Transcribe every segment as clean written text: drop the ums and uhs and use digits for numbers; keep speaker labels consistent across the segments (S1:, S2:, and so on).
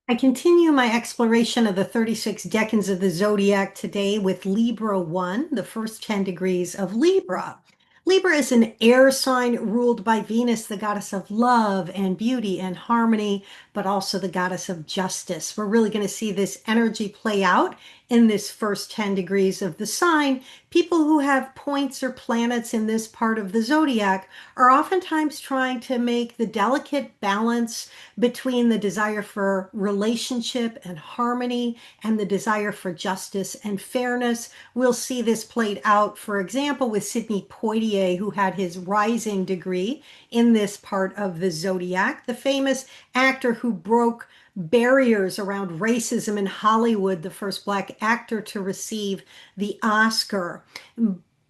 S1: I continue my exploration of the 36 decans of the Zodiac today with Libra I, the first 10 degrees of Libra. Libra is an air sign ruled by Venus, the goddess of love and beauty and harmony, but also the goddess of justice. We're really going to see this energy play out in this first 10 degrees of the sign. People who have points or planets in this part of the zodiac are oftentimes trying to make the delicate balance between the desire for relationship and harmony and the desire for justice and fairness. We'll see this played out, for example, with Sidney Poitier, who had his rising degree in this part of the zodiac, the famous actor who broke barriers around racism in Hollywood, the first Black actor to receive the Oscar.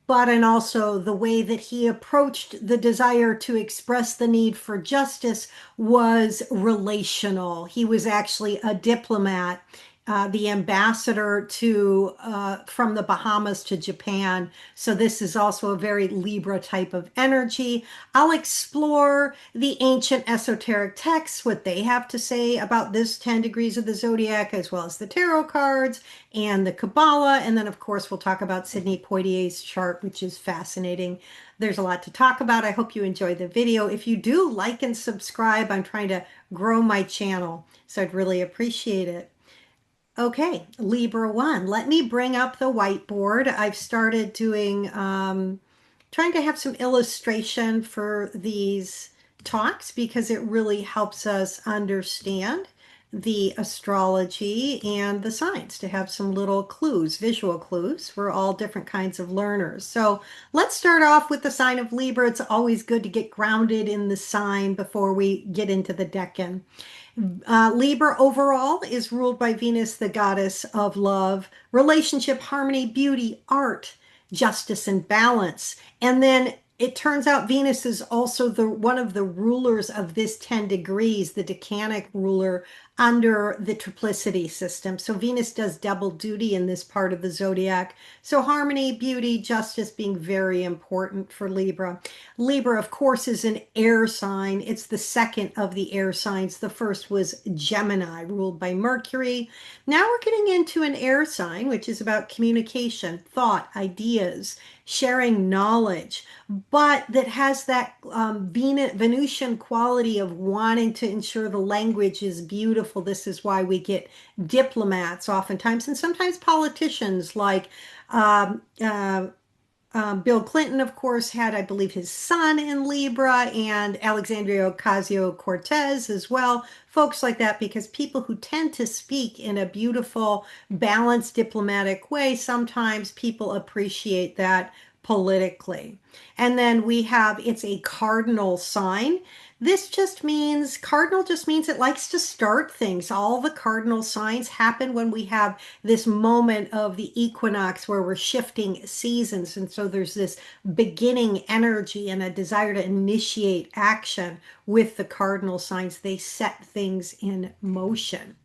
S1: And also the way that he approached the desire to express the need for justice was relational. He was actually a diplomat, the ambassador to from the Bahamas to Japan. So this is also a very Libra type of energy. I'll explore the ancient esoteric texts, what they have to say about this 10 degrees of the zodiac, as well as the tarot cards and the Kabbalah. And then, of course, we'll talk about Sidney Poitier's chart, which is fascinating. There's a lot to talk about. I hope you enjoy the video. If you do, like and subscribe. I'm trying to grow my channel, so I'd really appreciate it. Okay, Libra I. Let me bring up the whiteboard. I've started doing, trying to have some illustration for these talks because it really helps us understand the astrology and the signs, to have some little clues, visual clues. We're all different kinds of learners. So let's start off with the sign of Libra. It's always good to get grounded in the sign before we get into the decan. Libra overall is ruled by Venus, the goddess of love, relationship, harmony, beauty, art, justice, and balance. And then it turns out Venus is also the one of the rulers of this 10 degrees, the decanic ruler under the triplicity system. So Venus does double duty in this part of the zodiac. So harmony, beauty, justice being very important for Libra. Libra, of course, is an air sign. It's the second of the air signs. The first was Gemini, ruled by Mercury. Now we're getting into an air sign, which is about communication, thought, ideas, sharing knowledge, but that has that Venusian quality of wanting to ensure the language is beautiful. This is why we get diplomats oftentimes, and sometimes politicians like um, uh, Bill Clinton, of course, had, I believe, his son in Libra, and Alexandria Ocasio-Cortez as well. Folks like that, because people who tend to speak in a beautiful, balanced, diplomatic way, sometimes people appreciate that politically. And then we have, it's a cardinal sign. This just means, cardinal just means it likes to start things. All the cardinal signs happen when we have this moment of the equinox where we're shifting seasons. And so there's this beginning energy and a desire to initiate action with the cardinal signs. They set things in motion.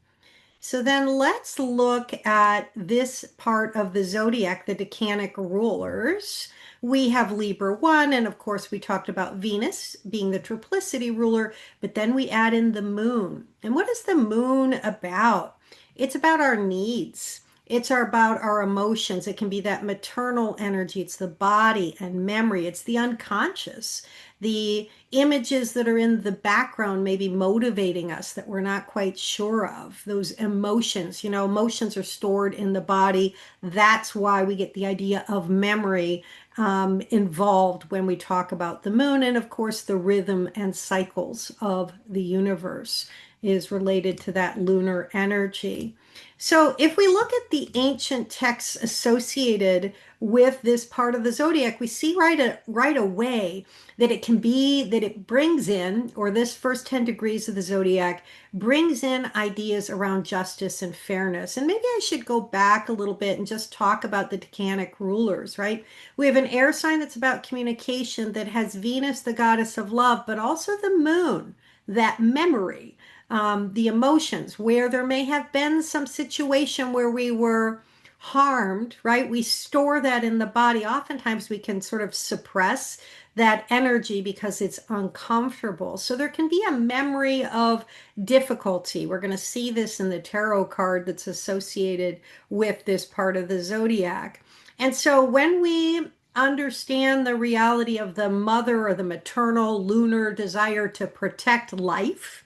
S1: So then let's look at this part of the zodiac, the decanic rulers. We have Libra I, and of course we talked about Venus being the triplicity ruler, but then we add in the moon. And what is the moon about? It's about our needs. It's about our emotions. It can be that maternal energy. It's the body and memory. It's the unconscious. The images that are in the background may be motivating us that we're not quite sure of. Those emotions, emotions are stored in the body. That's why we get the idea of memory involved when we talk about the moon. And of course, the rhythm and cycles of the universe is related to that lunar energy. So if we look at the ancient texts associated with this part of the zodiac, we see right away that it can be that it brings in, or this first 10 degrees of the zodiac brings in ideas around justice and fairness. And maybe I should go back a little bit and just talk about the decanic rulers, right? We have an air sign that's about communication that has Venus, the goddess of love, but also the moon, that memory, the emotions, where there may have been some situation where we were harmed, right? We store that in the body. Oftentimes we can sort of suppress that energy because it's uncomfortable. So there can be a memory of difficulty. We're going to see this in the tarot card that's associated with this part of the zodiac. And so when we understand the reality of the mother or the maternal lunar desire to protect life,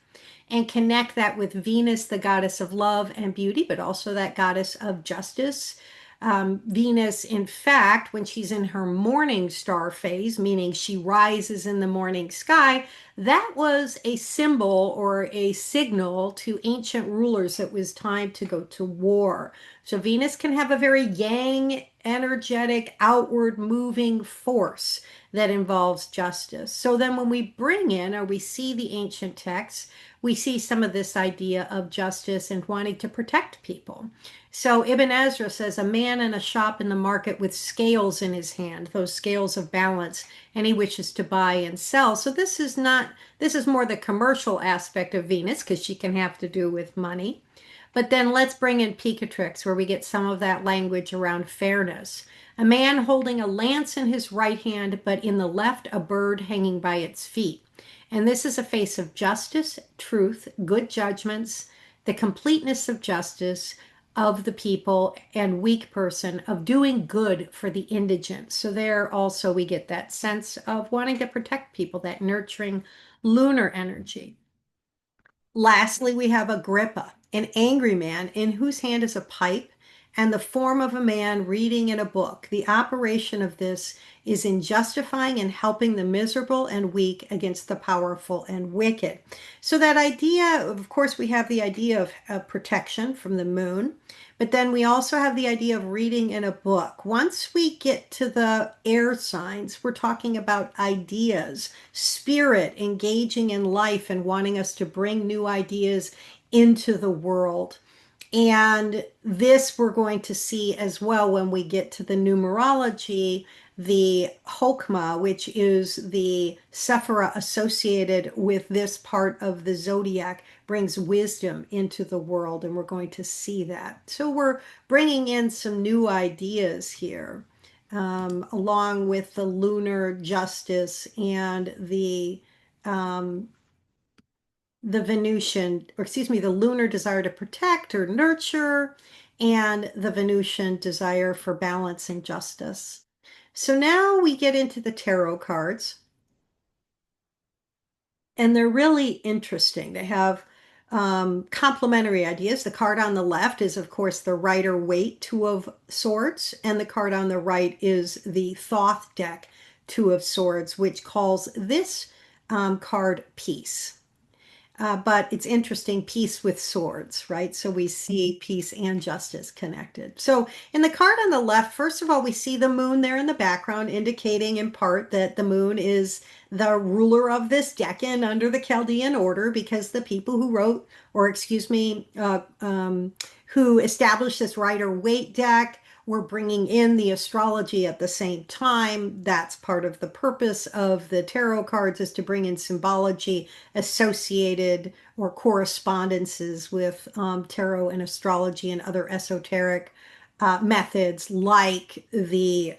S1: and connect that with Venus, the goddess of love and beauty, but also that goddess of justice. Venus, in fact, when she's in her morning star phase, meaning she rises in the morning sky, that was a symbol or a signal to ancient rulers that it was time to go to war. So Venus can have a very yang, energetic, outward moving force that involves justice. So then when we bring in or we see the ancient texts, we see some of this idea of justice and wanting to protect people. So Ibn Ezra says, a man in a shop in the market with scales in his hand, those scales of balance, and he wishes to buy and sell. So this is not, this is more the commercial aspect of Venus because she can have to do with money. But then let's bring in Picatrix, where we get some of that language around fairness. A man holding a lance in his right hand, but in the left, a bird hanging by its feet. And this is a face of justice, truth, good judgments, the completeness of justice of the people and weak person, of doing good for the indigent. So there also we get that sense of wanting to protect people, that nurturing lunar energy. Lastly, we have Agrippa, an angry man in whose hand is a pipe and the form of a man reading in a book. The operation of this is in justifying and helping the miserable and weak against the powerful and wicked. So that idea, of course, we have the idea of protection from the moon, but then we also have the idea of reading in a book. Once we get to the air signs, we're talking about ideas, spirit engaging in life and wanting us to bring new ideas into the world. And this we're going to see as well when we get to the numerology, the Hokmah, which is the Sephirah associated with this part of the zodiac, brings wisdom into the world, and we're going to see that. So we're bringing in some new ideas here, along with the lunar justice and um, the Venusian, or excuse me, the lunar desire to protect or nurture, and the Venusian desire for balance and justice. So now we get into the tarot cards, and they're really interesting. They have complementary ideas. The card on the left is, of course, the Rider-Waite Two of Swords, and the card on the right is the Thoth deck Two of Swords, which calls this card peace. But it's interesting, peace with swords, right? So we see peace and justice connected. So in the card on the left, first of all, we see the moon there in the background, indicating in part that the moon is the ruler of this decan under the Chaldean order, because the people who wrote, or excuse me, who established this Rider-Waite deck we're bringing in the astrology at the same time. That's part of the purpose of the tarot cards, is to bring in symbology associated or correspondences with tarot and astrology and other esoteric methods like the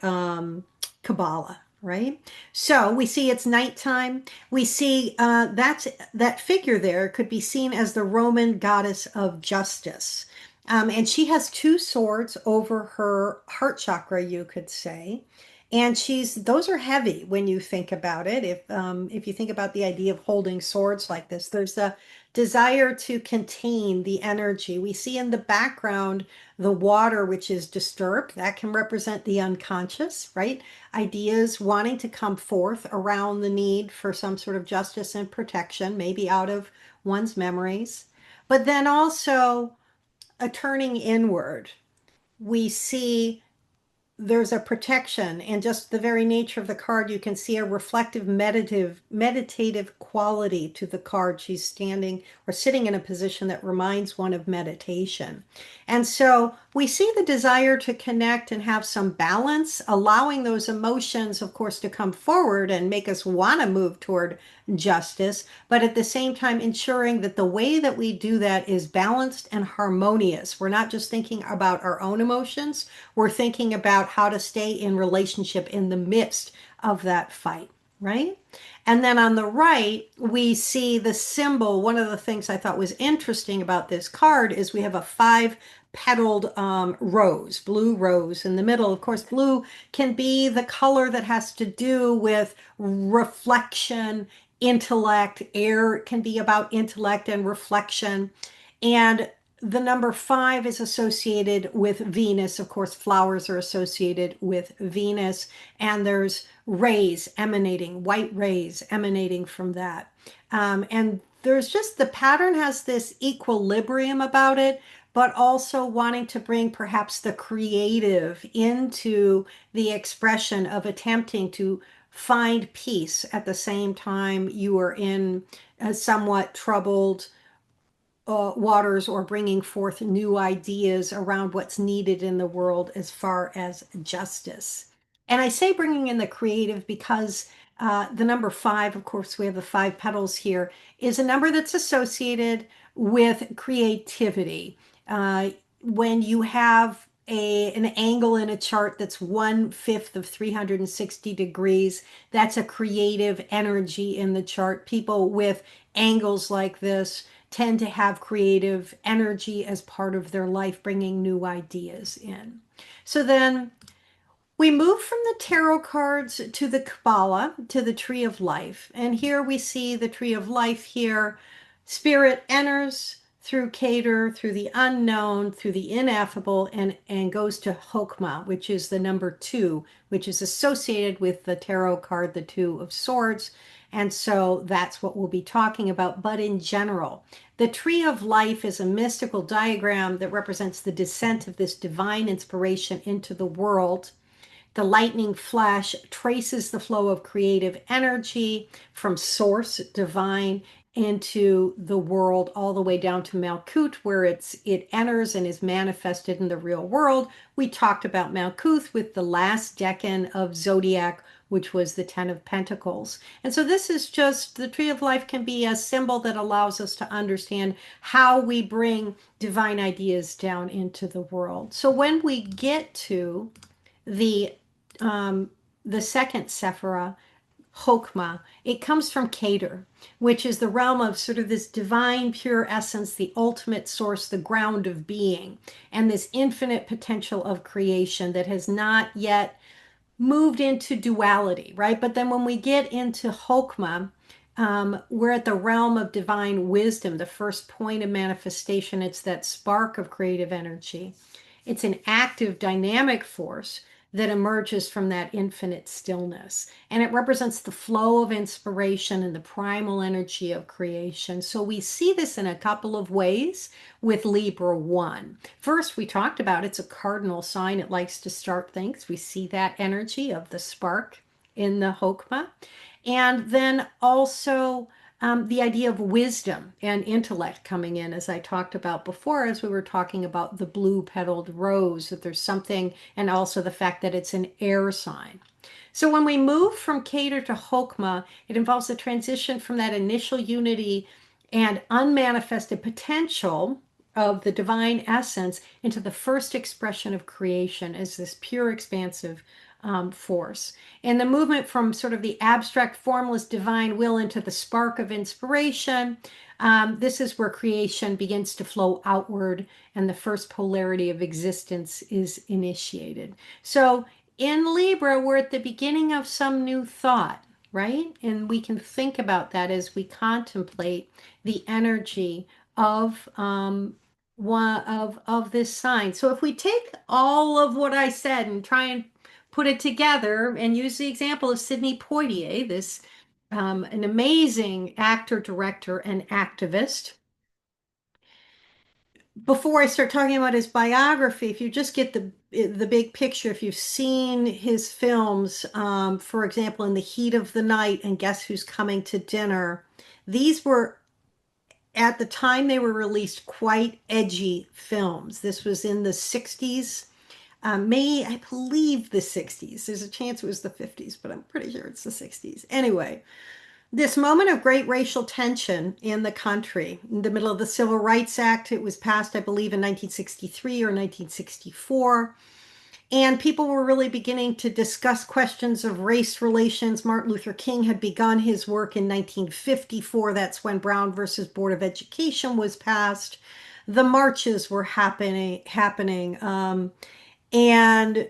S1: Kabbalah. Right? So we see it's nighttime. We see that figure there could be seen as the Roman goddess of justice. And she has two swords over her heart chakra, you could say. And those are heavy when you think about it. If you think about the idea of holding swords like this, there's a desire to contain the energy. We see in the background the water, which is disturbed. That can represent the unconscious, right? Ideas wanting to come forth around the need for some sort of justice and protection, maybe out of one's memories. But then also a turning inward. We see there's a protection, and just the very nature of the card, you can see a reflective meditative quality to the card. She's standing or sitting in a position that reminds one of meditation. And so we see the desire to connect and have some balance, allowing those emotions, of course, to come forward and make us want to move toward justice, but at the same time, ensuring that the way that we do that is balanced and harmonious. We're not just thinking about our own emotions, we're thinking about how to stay in relationship in the midst of that fight, right? And then on the right, we see the symbol. One of the things I thought was interesting about this card is we have a five petaled rose, blue rose in the middle. Of course, blue can be the color that has to do with reflection, intellect. Air can be about intellect and reflection. And the number five is associated with Venus. Of course, flowers are associated with Venus, and there's rays emanating, white rays emanating from that. And there's just the pattern has this equilibrium about it, but also wanting to bring perhaps the creative into the expression of attempting to find peace at the same time you are in a somewhat troubled waters or bringing forth new ideas around what's needed in the world as far as justice. And I say bringing in the creative because the number five, of course, we have the five petals here, is a number that's associated with creativity. Uh, when you have an angle in a chart that's 1/5 of 360 degrees, that's a creative energy in the chart. People with angles like this tend to have creative energy as part of their life, bringing new ideas in. So then we move from the tarot cards to the Kabbalah, to the Tree of Life. And here we see the Tree of Life here. Spirit enters through Keter, through the unknown, through the ineffable, and goes to Hokmah, which is the number two, which is associated with the tarot card, the Two of Swords. And so that's what we'll be talking about. But in general, the Tree of Life is a mystical diagram that represents the descent of this divine inspiration into the world. The lightning flash traces the flow of creative energy from source divine into the world all the way down to Malkuth, where it enters and is manifested in the real world. We talked about Malkuth with the last decan of Zodiac, which was the Ten of Pentacles. And so this is just the Tree of Life can be a symbol that allows us to understand how we bring divine ideas down into the world. So when we get to the the second Sephira, Chokmah, it comes from Keter, which is the realm of sort of this divine pure essence, the ultimate source, the ground of being, and this infinite potential of creation that has not yet moved into duality, right? But then when we get into Chokmah, we're at the realm of divine wisdom, the first point of manifestation. It's that spark of creative energy. It's an active, dynamic force that emerges from that infinite stillness. And it represents the flow of inspiration and the primal energy of creation. So we see this in a couple of ways with Libra 1. First, we talked about it's a cardinal sign. It likes to start things. We see that energy of the spark in the Chokmah. And then also the idea of wisdom and intellect coming in, as I talked about before, as we were talking about the blue petaled rose, that there's something, and also the fact that it's an air sign. So when we move from Keter to Chokmah, it involves a transition from that initial unity and unmanifested potential of the divine essence into the first expression of creation as this pure expansive force. And the movement from sort of the abstract, formless divine will into the spark of inspiration. This is where creation begins to flow outward and the first polarity of existence is initiated. So in Libra, we're at the beginning of some new thought, right? And we can think about that as we contemplate the energy of of this sign. So if we take all of what I said and try and put it together and use the example of Sidney Poitier, this an amazing actor, director, and activist. Before I start talking about his biography, if you just get the big picture, if you've seen his films, for example, In the Heat of the Night and Guess Who's Coming to Dinner, these were at the time they were released, quite edgy films. This was in the 60s, I believe the 60s. There's a chance it was the 50s, but I'm pretty sure it's the 60s. Anyway, this moment of great racial tension in the country, in the middle of the Civil Rights Act, it was passed, I believe, in 1963 or 1964. And people were really beginning to discuss questions of race relations. Martin Luther King had begun his work in 1954. That's when Brown versus Board of Education was passed. The marches were happening. And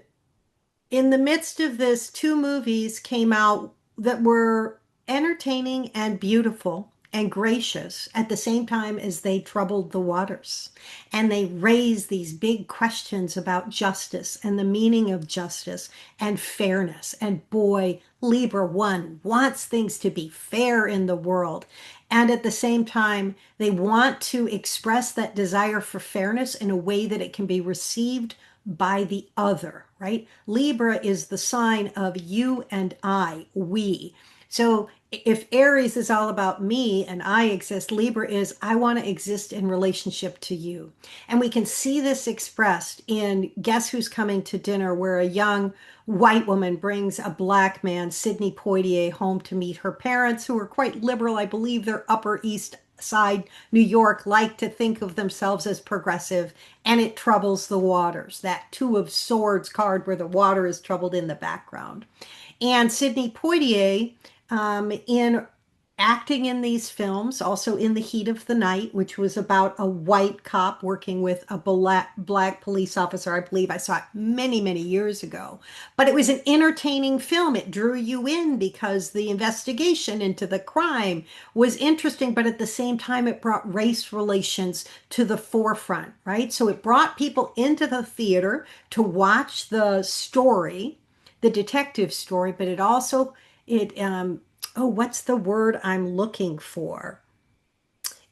S1: in the midst of this, two movies came out that were entertaining and beautiful and gracious at the same time as they troubled the waters. And they raised these big questions about justice and the meaning of justice and fairness. And boy, Libra One wants things to be fair in the world. And at the same time, they want to express that desire for fairness in a way that it can be received by the other, right? Libra is the sign of you and I, we. So if Aries is all about me and I exist, Libra is I want to exist in relationship to you. And we can see this expressed in Guess Who's Coming to Dinner, where a young white woman brings a black man, Sidney Poitier, home to meet her parents, who are quite liberal. I believe they're Upper East Side New York, like to think of themselves as progressive, and it troubles the waters. That Two of Swords card where the water is troubled in the background. And Sidney Poitier, in acting in these films, also in The Heat of the Night, which was about a white cop working with a black police officer. I believe I saw it many, many years ago. But it was an entertaining film. It drew you in because the investigation into the crime was interesting, but at the same time, it brought race relations to the forefront, right? So it brought people into the theater to watch the story, the detective story, but it also, what's the word I'm looking for?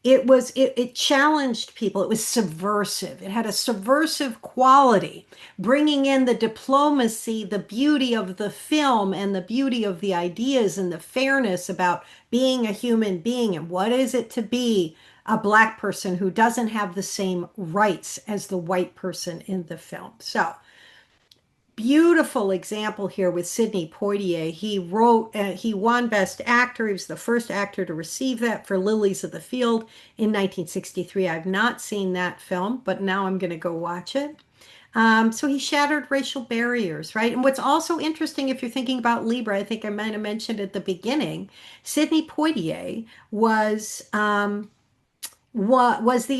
S1: It challenged people. It was subversive. It had a subversive quality, bringing in the diplomacy, the beauty of the film, and the beauty of the ideas, and the fairness about being a human being and what is it to be a black person who doesn't have the same rights as the white person in the film. So beautiful example here with Sidney Poitier. He won Best Actor. He was the first actor to receive that for Lilies of the Field in 1963. I've not seen that film, but now I'm going to go watch it. So he shattered racial barriers, right? And what's also interesting, if you're thinking about Libra, I think I might have mentioned at the beginning, Sidney Poitier was the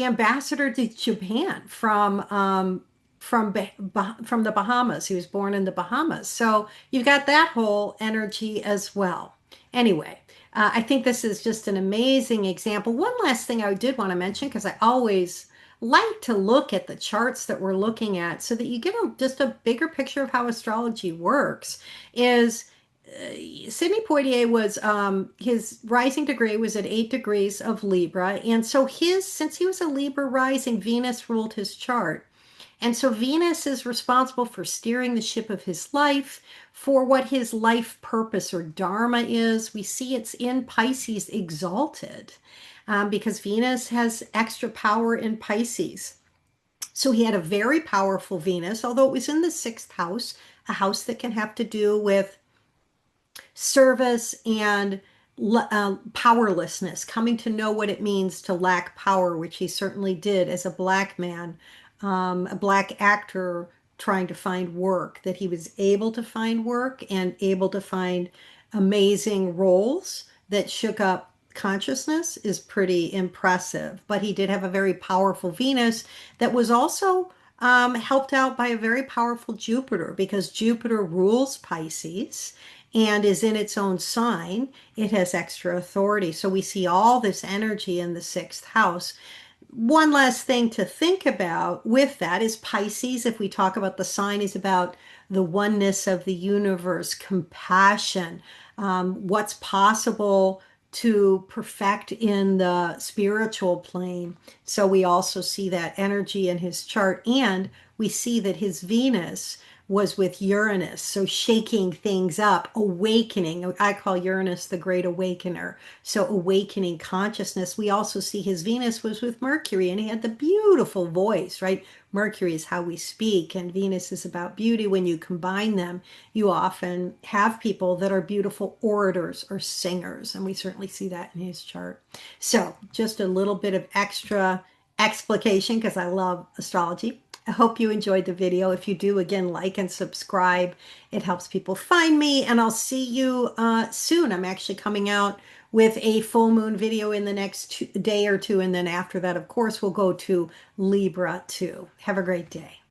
S1: ambassador to Japan from the Bahamas. He was born in the Bahamas. So you've got that whole energy as well. Anyway, I think this is just an amazing example. One last thing I did want to mention, because I always like to look at the charts that we're looking at so that you get just a bigger picture of how astrology works, is Sidney Poitier was his rising degree was at 8 degrees of Libra, and so since he was a Libra rising, Venus ruled his chart. And so Venus is responsible for steering the ship of his life, for what his life purpose or dharma is. We see it's in Pisces exalted, because Venus has extra power in Pisces. So he had a very powerful Venus, although it was in the sixth house, a house that can have to do with service and powerlessness, coming to know what it means to lack power, which he certainly did as a black man, a black actor trying to find work, that he was able to find work and able to find amazing roles that shook up consciousness is pretty impressive. But he did have a very powerful Venus that was also helped out by a very powerful Jupiter, because Jupiter rules Pisces and is in its own sign. It has extra authority. So we see all this energy in the sixth house. One last thing to think about with that is Pisces, if we talk about the sign, is about the oneness of the universe, compassion, what's possible to perfect in the spiritual plane. So we also see that energy in his chart, and we see that his Venus was with Uranus, so shaking things up, awakening. I call Uranus the great awakener. So awakening consciousness. We also see his Venus was with Mercury, and he had the beautiful voice, right? Mercury is how we speak, and Venus is about beauty. When you combine them, you often have people that are beautiful orators or singers, and we certainly see that in his chart. So just a little bit of extra explication because I love astrology. I hope you enjoyed the video. If you do, again, like and subscribe. It helps people find me, and I'll see you soon. I'm actually coming out with a full moon video in the next day or two, and then after that, of course, we'll go to Libra II. Have a great day.